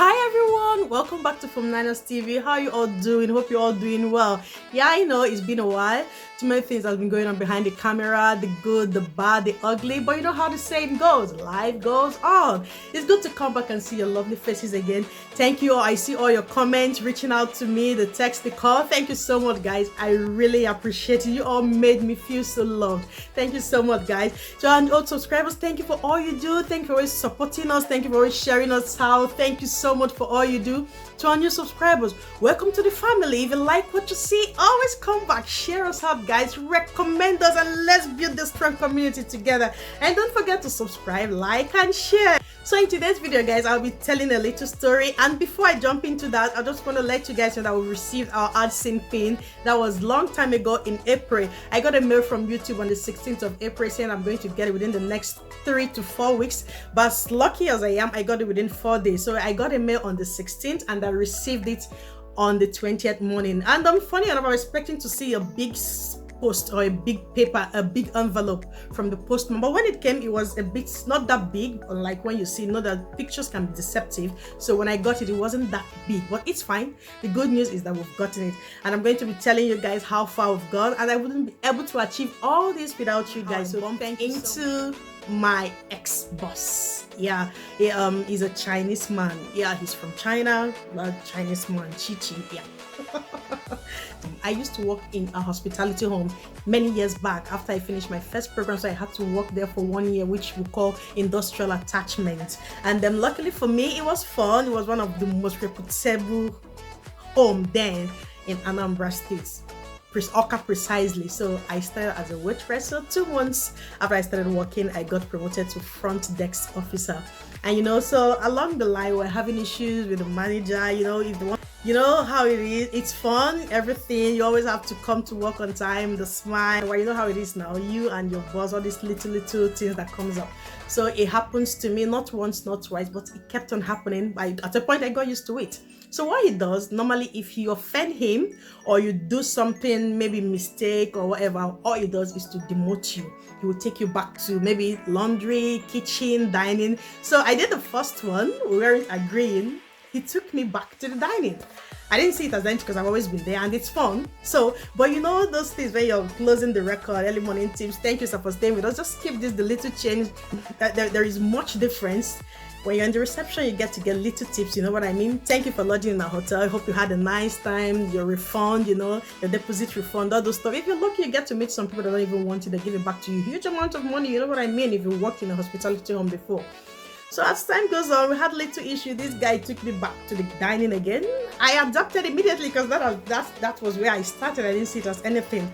Hi everyone, welcome back to FumnayaTv. How you all doing? Hope you're all doing well. Yeah, I know it's been a while. Too many things have been going on behind the camera, the good, the bad, the ugly, but you know how the saying goes, life goes on. It's good to come back and see your lovely faces again. Thank you all. I see all your comments reaching out to me, the text, the call. Thank you so much, guys. I really appreciate it. You all made me feel so loved. Thank you so much, guys. So, and all subscribers, thank you for all you do. Thank you for always supporting us. Thank you for always sharing us out. Thank you so much for all you do. To our new subscribers, welcome to the family. If you like what you see, always come back, share us out, guys, recommend us, and let's build this strong community together. And don't forget to subscribe, like, and share. So in today's video, guys, I'll be telling a little story, and before I jump into that, I just want to let you guys know that we received our AdSense pin. That was long time ago in April. I got a mail from YouTube on the 16th of April saying I'm going to get it within the next 3 to 4 weeks, but as lucky as I am, I got it within 4 days. So I got a mail on the 16th and I received it on the 20th morning. And funny enough, I was expecting to see a big post or a big paper, a big envelope from the postman, but when it came, it was a bit not that big. Like when you see, that pictures can be deceptive, so when I got it, it wasn't that big, but it's fine. The good news is that we've gotten it, and I'm going to be telling you guys how far we've gone, and I wouldn't be able to achieve all this without you guys. So thank you into my ex-boss. Yeah, he's a Chinese man. Yeah, he's from China. A Chinese man, Chi. Yeah. I used to work in a hospitality home many years back after I finished my first program, so I had to work there for 1 year, which we call industrial attachment. And then luckily for me, it was fun. It was one of the most reputable home then in Anambra State, Oka precisely. So I started as a waitress. So 2 months after I started working, I got promoted to front desk officer. And so along the line, we're having issues with the manager. If the one, how it is, it's fun, everything. You always have to come to work on time, the smile. Well, you know how it is now, you and your boss, all these little things that comes up. So it happens to me, not once, not twice, but it kept on happening. At a point, I got used to it. So what he does, normally if you offend him or you do something, maybe mistake or whatever, all he does is to demote you. He will take you back to maybe laundry, kitchen, dining. So I did the first one, we weren't agreeing. He took me back to the dining. I didn't see it as empty because I've always been there and it's fun. So, but those things when you're closing the record, early morning tips, thank you sir for staying with us. Just keep this, the little change. There is much difference. When you're in the reception, you get little tips, you know what I mean? Thank you for lodging in a hotel. I hope you had a nice time. Your refund, your deposit refund, all those stuff. If you're lucky, you get to meet some people that don't even want it. They give it back to you. Huge amount of money, you know what I mean, if you worked in a hospitality home before. So as time goes on, we had little issue. This guy took me back to the dining again. I adapted immediately because that was where I started. I didn't see it as anything.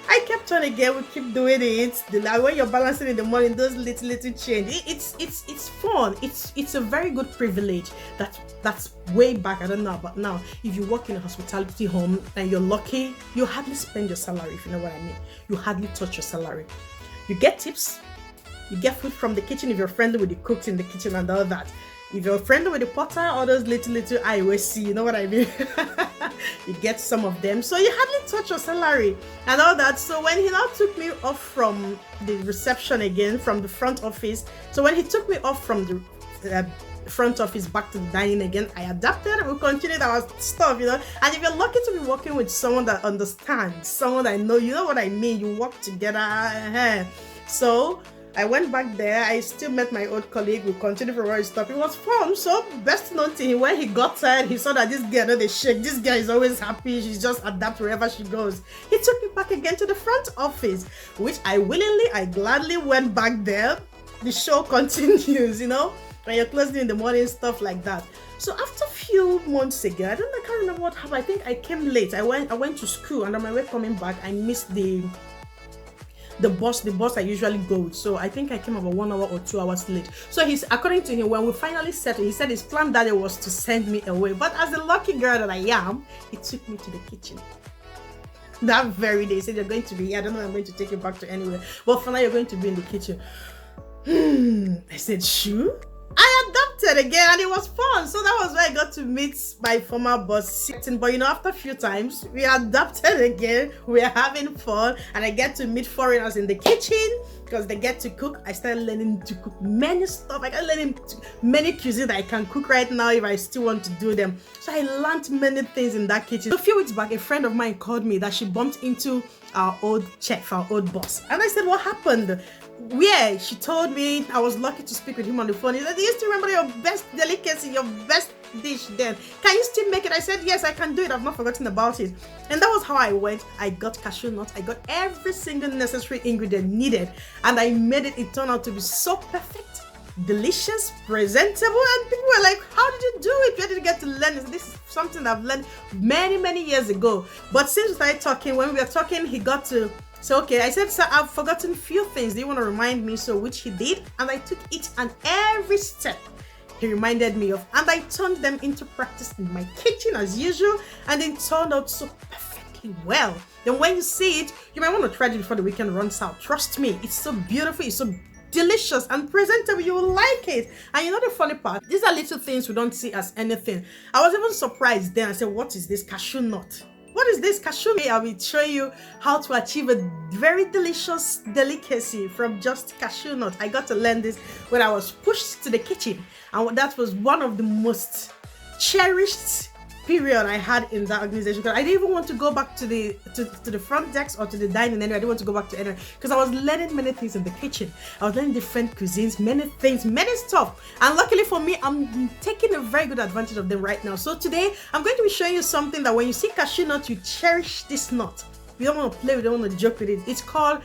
I kept on again. We keep doing it. When you're balancing in the morning, those little change. It's fun. It's a very good privilege. That's way back. I don't know, but now if you work in a hospitality home and you're lucky, you hardly spend your salary. If you know what I mean, you hardly touch your salary. You get tips. You get food from the kitchen if you're friendly with the cooks in the kitchen and all that. If you're friendly with the potter, all those little I always see, you know what I mean? You get some of them. So you hardly touch your salary and all that. So when he now took me off from the reception again, from the front office. So when he took me off from the front office back to the dining again, I adapted. We continued our stuff, And if you're lucky to be working with someone that understands, someone that you know what I mean, you work together. So I went back there. I still met my old colleague. We continued for our stuff. It was fun. So best known to him, when he got tired, he saw that this girl, they shake. This girl is always happy. She's just adapt wherever she goes. He took me back again to the front office, which I gladly went back there. The show continues, when you're closing in the morning, stuff like that. So after a few months ago, I can't remember what happened. I think I came late. I went to school, and on my way coming back, I missed the bus I usually go with. So I think I came about 1 hour or 2 hours late. So according to him, when we finally settled, he said his plan that day was to send me away. But as a lucky girl that I am, he took me to the kitchen. That very day, he said, you're going to be here. I don't know, I'm going to take you back to anywhere. But for now, you're going to be in the kitchen. I said, sure. I adapted again and it was fun. So that was where I got to meet my former boss, but you know, after a few times, we adapted again. We're having fun, and I get to meet foreigners in the kitchen because they get to cook. I started learning to cook many stuff. I got learning many cuisines that I can cook right now if I still want to do them. So I learned many things in that kitchen. A few weeks back, a friend of mine called me that she bumped into our old chef, our old boss. And I said, what happened? Yeah, she told me. I was lucky to speak with him on the phone. He said, do you still remember your best delicacy, your best dish then? Can you still make it? I said, yes, I can do it. I've not forgotten about it. And that was how I went. I got cashew nuts. I got every single necessary ingredient needed. And I made it. It turned out to be so perfect, delicious, presentable. And people were like, how did you do it? Where did you get to learn this? This is something that I've learned many years ago. But since we started talking, when we were talking, he got to say, okay, I said, sir, I've forgotten a few things. Do you want to remind me? So which he did. And I took each and every step he reminded me of, and I turned them into practice in my kitchen as usual, and it turned out so perfectly well. Then when you see it, you might want to try it before the weekend runs out. Trust me, it's so beautiful, it's so delicious and presentable. You will like it. And you know the funny part, these are little things we don't see as anything. I was even surprised then. I said, what is this cashew nut? What is this cashew? I will show you how to achieve a very delicious delicacy from just cashew nut. I got to learn this when I was pushed to the kitchen, and that was one of the most cherished period I had in that organization, because I didn't even want to go back to the front desk or to the dining area. I didn't want to go back to anywhere because I was learning many things in the kitchen. I was learning different cuisines, many things, many stuff, and luckily for me, I'm taking a very good advantage of them right now. So today I'm going to be showing you something that when you see cashew nut, you cherish this nut. You don't want to play with it, you don't want to joke with it. It's called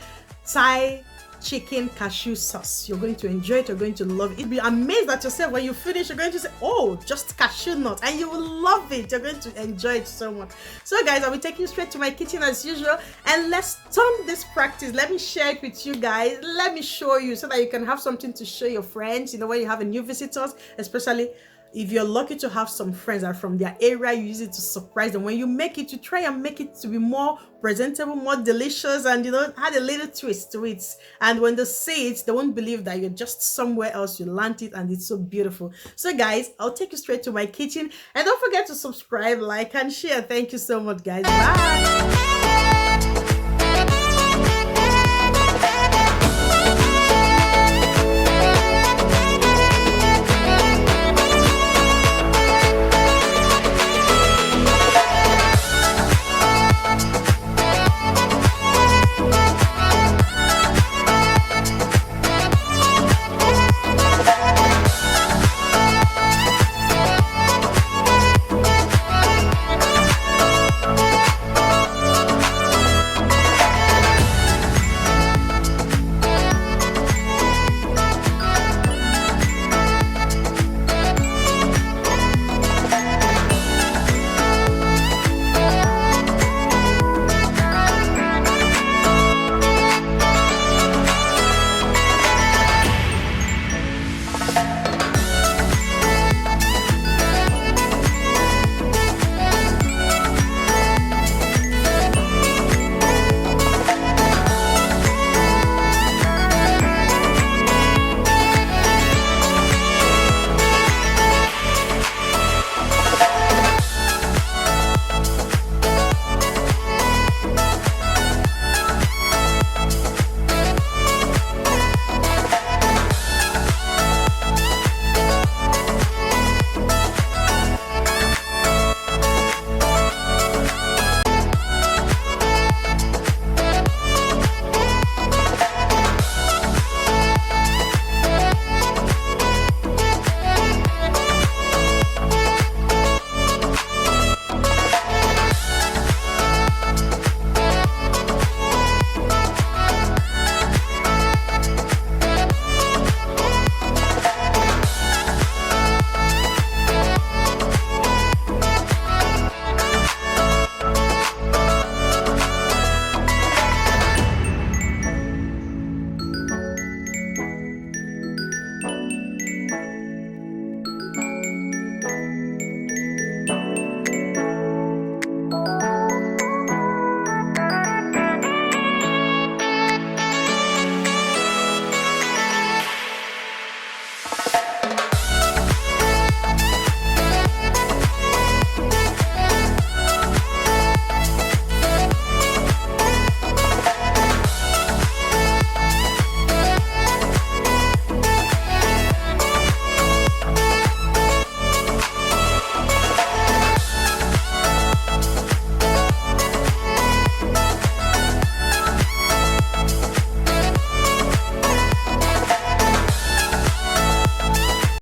Thai chicken cashew sauce. You're going to enjoy it. You're going to love it. You'll be amazed at yourself when you finish. You're going to say, oh, just cashew nut, and you will love it. You're going to enjoy it so much. So guys, I'll be taking you straight to my kitchen as usual, and let's turn this practice. Let me share it with you guys. Let me show you so that you can have something to show your friends, you know, when you have a new visitors, especially if you're lucky to have some friends that are from their area. You use it to surprise them. When you make it, you try and make it to be more presentable, more delicious, and you know, add a little twist to it. And when they see it, they won't believe that you're just somewhere else. You learned it, and it's so beautiful. So guys, I'll take you straight to my kitchen, and don't forget to subscribe, like, and share. Thank you so much, guys. Bye.